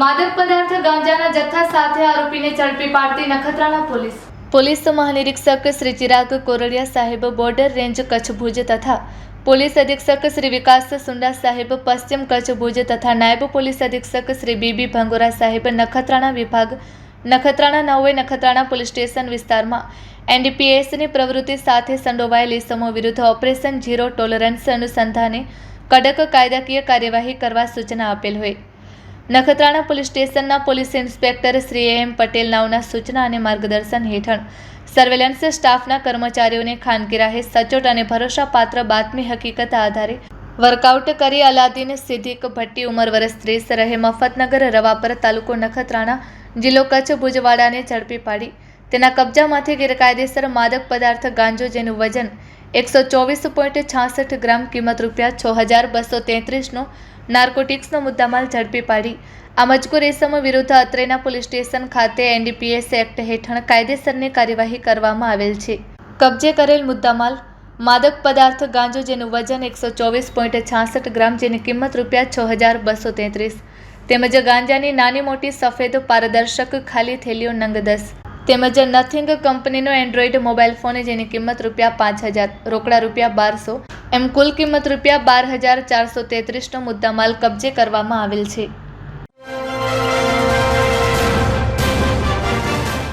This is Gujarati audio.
માદક પદાર્થ ગાંજાના જથ્થા સાથે આરોપીને ઝડપી પાડતી નખત્રાણા પોલીસ મહાનિરીક્ષક શ્રી ચિરાગ કોરડિયા સાહેબ બોર્ડર રેન્જ કચ્છ ભુજ તથા પોલીસ અધિક્ષક શ્રી વિકાસ સુંડા સાહેબ પશ્ચિમ કચ્છ ભુજ તથા નાયબ પોલીસ અધિક્ષક શ્રી બીબી ભંગોરા સાહેબ નખત્રાણા વિભાગ નખત્રાણા નવે નખત્રાણા પોલીસ સ્ટેશન વિસ્તારમાં એનડીપીએસની પ્રવૃત્તિ સાથે સંડોવાયેલ ઇસમો વિરુદ્ધ ઓપરેશન ઝીરો ટોલરન્સ અનુસંધાને કડક કાયદાકીય કાર્યવાહી કરવા સૂચના આપેલ હોય નખત્રાણા પોલીસ સ્ટેશનના પોલીસ ઇન્સ્પેક્ટર શ્રી એમ પટેલ નાવના સૂચના અને માર્ગદર્શન હેઠળ સર્વેલન્સ સ્ટાફના કર્મચારીઓને ખાનગીરાહે સચોટ અને ભરોસાપાત્ર બાતમી હકીકત આધારે વર્કઆઉટ કરી અલાદીન સિદ્દીક ભટ્ટી ઉંમર વર્ષ 30 રહે મફતનગર રવાપર તાલુકો નખત્રાણા જિલ્લો કચ્છ ભુજવાડાને ઝડપી પાડી તેના કબજામાંથી ગેરકાયદેસર માદક પદાર્થ ગાંજો જેનું વજન 124.66 ગ્રામ કિંમત ₹6233નો નાર્કોટિક્સનો મુદ્દામાલ ઝડપી પાડી આ મજકૂર ઇસમો વિરુદ્ધ અત્રેના પોલીસ સ્ટેશન ખાતે એનડીપીએસ એક્ટ હેઠળ કાયદેસરની કાર્યવાહી કરવામાં આવેલ છે. કબજે કરેલ મુદ્દામાલ માદક પદાર્થ ગાંજો જેનું વજન 124.66 ગ્રામ જેની કિંમત ₹6233 તેમજ ગાંજાની નાની મોટી સફેદ પારદર્શક ખાલી થેલીઓ નંગ 10 તેમજ નથિંગ કંપનીનો એન્ડ્રોઈડ મોબાઈલ ફોન જેની કિંમત ₹5000 રોકડા ₹1200 એમ કુલ કિંમત ₹12433નો મુદ્દામાલ કબજે કરવામાં આવેલ છે.